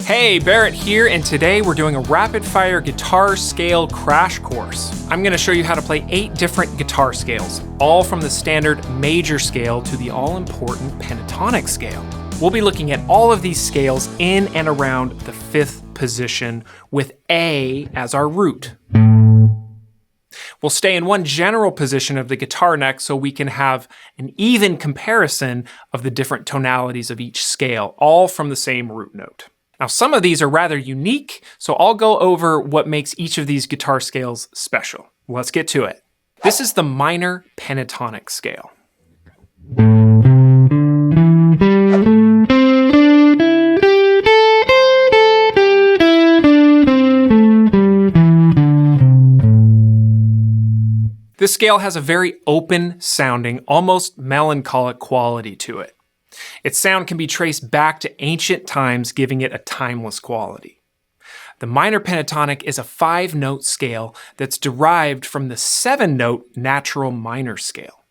Hey, Barrett here, and today we're doing a rapid-fire guitar scale crash course. I'm going to show you how to play 8 different guitar scales, all from the standard major scale to the all-important pentatonic scale. We'll be looking at all of these scales in and around the 5th position with A as our root. We'll stay in one general position of the guitar neck so we can have an even comparison of the different tonalities of each scale, all from the same root note. Now, some of these are rather unique, so I'll go over what makes each of these guitar scales special. Let's get to it. This is the Minor Pentatonic scale. This scale has a very open-sounding, almost melancholic quality to it. Its sound can be traced back to ancient times, giving it a timeless quality. The Minor Pentatonic is a 5-note scale that's derived from the 7-note natural minor scale.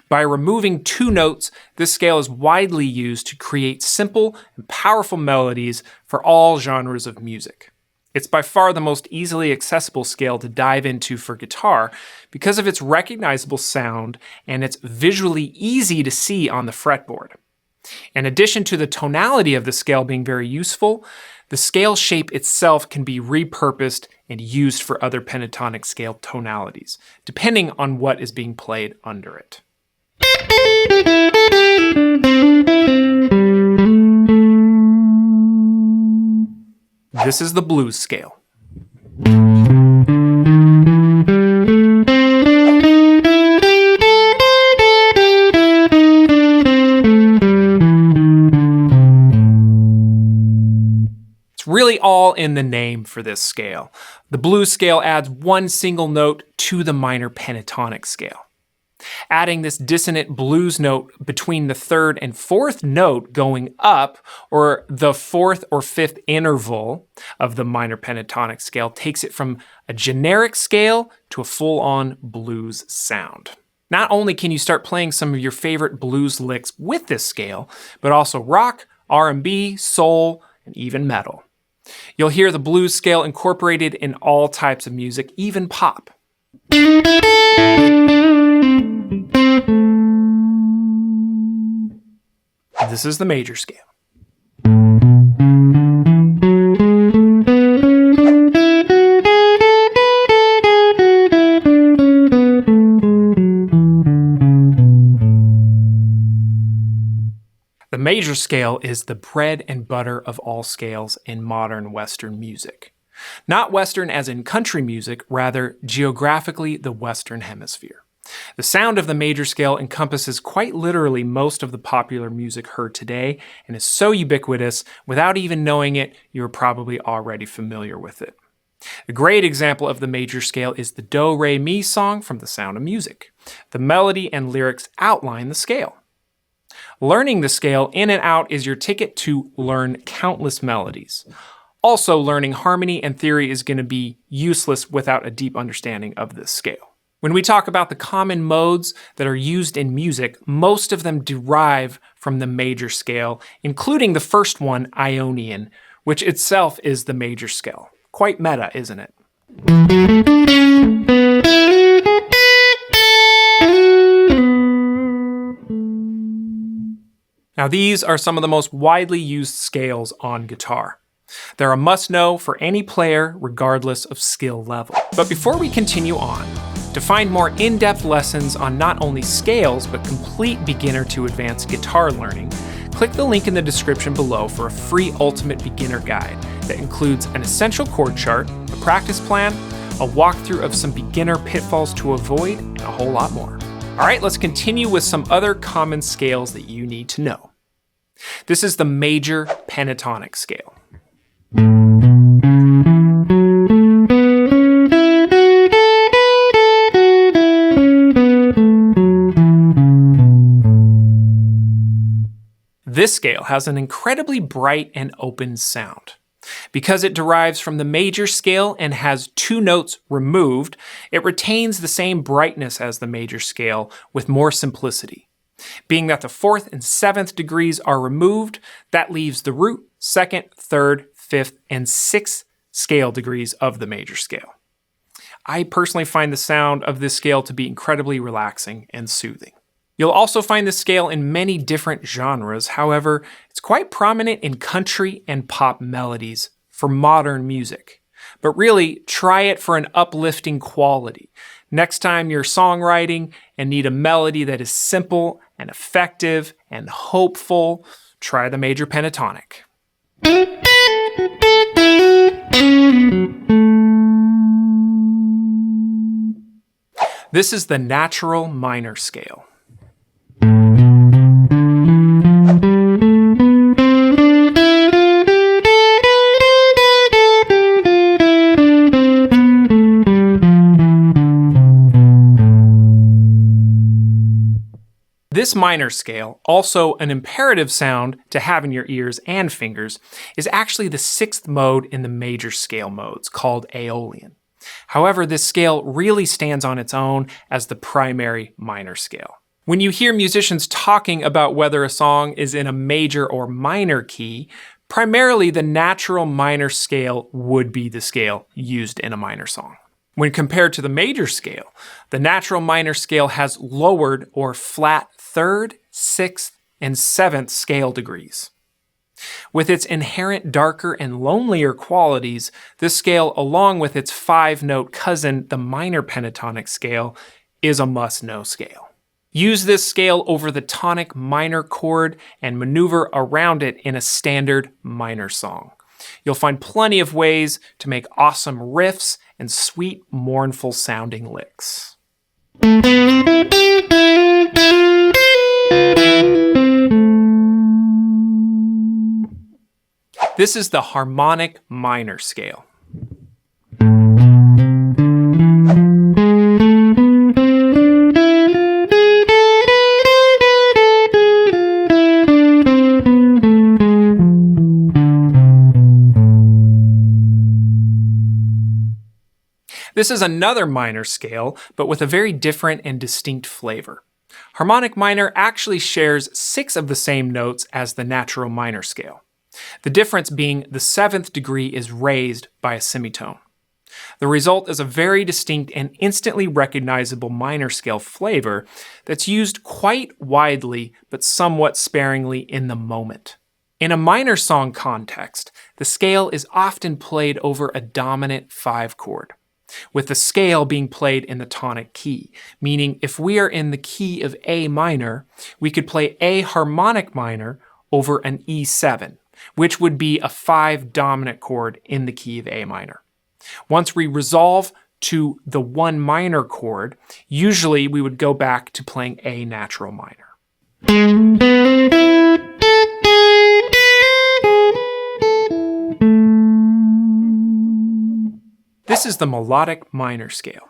By removing 2 notes, this scale is widely used to create simple and powerful melodies for all genres of music. It's by far the most easily accessible scale to dive into for guitar because of its recognizable sound and it's visually easy to see on the fretboard. In addition to the tonality of the scale being very useful, the scale shape itself can be repurposed and used for other pentatonic scale tonalities, depending on what is being played under it. This is the blues scale. Really all in the name for this scale. The blues scale adds one single note to the minor pentatonic scale. Adding this dissonant blues note between the 3rd and 4th note going up, or the 4th or 5th interval of the minor pentatonic scale, takes it from a generic scale to a full-on blues sound. Not only can you start playing some of your favorite blues licks with this scale, but also rock, R&B, soul, and even metal. You'll hear the blues scale incorporated in all types of music, even pop. This is the major scale. The major scale is the bread and butter of all scales in modern Western music. Not Western as in country music, rather geographically the Western Hemisphere. The sound of the major scale encompasses quite literally most of the popular music heard today and is so ubiquitous, without even knowing it, you're probably already familiar with it. A great example of the major scale is the Do-Re-Mi song from The Sound of Music. The melody and lyrics outline the scale. Learning the scale in and out is your ticket to learn countless melodies. Also, learning harmony and theory is going to be useless without a deep understanding of this scale. When we talk about the common modes that are used in music, most of them derive from the major scale, including the first one, Ionian, which itself is the major scale. Quite meta, isn't it? Now, these are some of the most widely used scales on guitar. They're a must-know for any player, regardless of skill level. But before we continue on, to find more in-depth lessons on not only scales, but complete beginner to advanced guitar learning, click the link in the description below for a free ultimate beginner guide that includes an essential chord chart, a practice plan, a walkthrough of some beginner pitfalls to avoid, and a whole lot more. All right, let's continue with some other common scales that you need to know. This is the Major Pentatonic scale. This scale has an incredibly bright and open sound. Because it derives from the major scale and has 2 notes removed, it retains the same brightness as the major scale with more simplicity. Being that the 4th and 7th degrees are removed, that leaves the root, 2nd, 3rd, fifth, and sixth scale degrees of the major scale. I personally find the sound of this scale to be incredibly relaxing and soothing. You'll also find this scale in many different genres. However, it's quite prominent in country and pop melodies for modern music. But really, try it for an uplifting quality. Next time you're songwriting and need a melody that is simple and effective and hopeful, try the Major Pentatonic. This is the natural minor scale. This minor scale, also an imperative sound to have in your ears and fingers, is actually the sixth mode in the major scale modes, called Aeolian. However, this scale really stands on its own as the primary minor scale. When you hear musicians talking about whether a song is in a major or minor key, primarily the natural minor scale would be the scale used in a minor song. When compared to the major scale, the natural minor scale has lowered or flat third, sixth, and seventh scale degrees. With its inherent darker and lonelier qualities, this scale, along with its five-note cousin, the minor pentatonic scale, is a must-know scale. Use this scale over the tonic minor chord and maneuver around it in a standard minor song. You'll find plenty of ways to make awesome riffs and sweet, mournful sounding licks. This is the Harmonic Minor scale. This is another minor scale, but with a very different and distinct flavor. Harmonic minor actually shares 6 of the same notes as the natural minor scale. The difference being the 7th degree is raised by a semitone. The result is a very distinct and instantly recognizable minor scale flavor that's used quite widely but somewhat sparingly in the moment. In a minor song context, the scale is often played over a dominant 5 chord, with the scale being played in the tonic key, meaning if we are in the key of A minor, we could play A harmonic minor over an E7, which would be a 5 dominant chord in the key of A minor. Once we resolve to the 1 minor chord, usually we would go back to playing A natural minor. This is the Melodic Minor scale.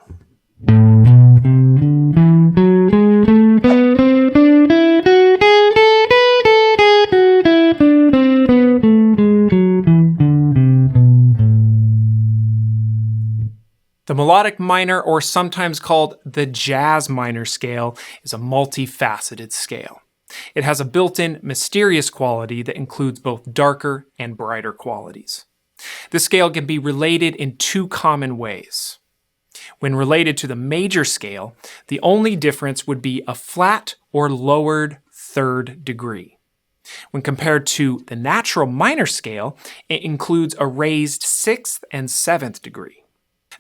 The Melodic Minor, or sometimes called the Jazz Minor scale, is a multifaceted scale. It has a built-in mysterious quality that includes both darker and brighter qualities. The scale can be related in 2 common ways. When related to the major scale, the only difference would be a flat or lowered 3rd degree. When compared to the natural minor scale, it includes a raised 6th and 7th degree.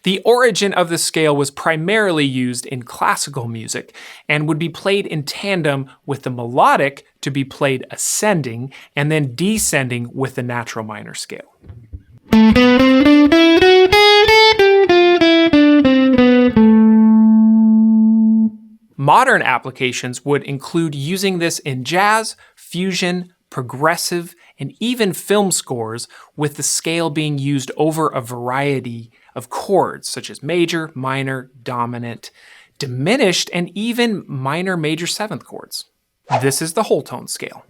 The origin of the scale was primarily used in classical music and would be played in tandem with the melodic to be played ascending and then descending with the natural minor scale. Modern applications would include using this in jazz, fusion, progressive, and even film scores, with the scale being used over a variety of chords such as major, minor, dominant, diminished, and even minor major 7th chords. This is the whole tone scale.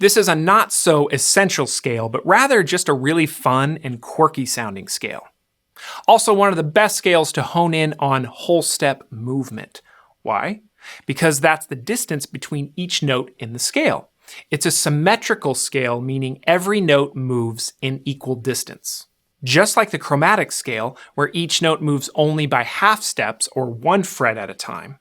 This is a not so essential scale, but rather just a really fun and quirky sounding scale. Also one of the best scales to hone in on whole step movement. Why? Because that's the distance between each note in the scale. It's a symmetrical scale, meaning every note moves in equal distance. Just like the chromatic scale, where each note moves only by half steps or 1 fret at a time,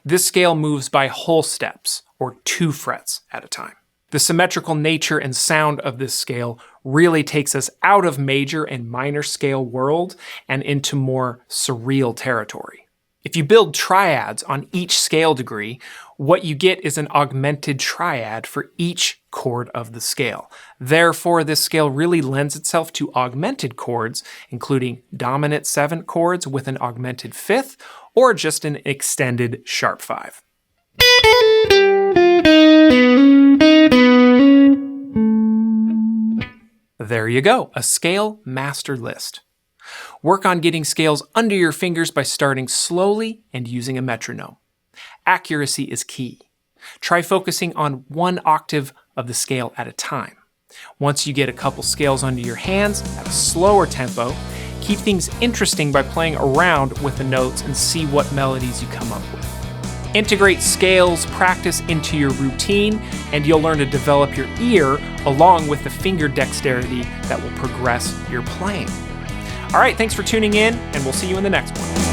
this scale moves by whole steps or 2 frets at a time. The symmetrical nature and sound of this scale really takes us out of major and minor scale world and into more surreal territory. If you build triads on each scale degree, what you get is an augmented triad for each chord of the scale. Therefore, this scale really lends itself to augmented chords, including dominant 7th chords with an augmented 5th, or just an extended sharp 5. There you go, a scale master list. Work on getting scales under your fingers by starting slowly and using a metronome. Accuracy is key. Try focusing on 1 octave of the scale at a time. Once you get a couple scales under your hands at a slower tempo, keep things interesting by playing around with the notes and see what melodies you come up with. Integrate scales practice into your routine, and you'll learn to develop your ear along with the finger dexterity that will progress your playing. All right, thanks for tuning in, and we'll see you in the next one.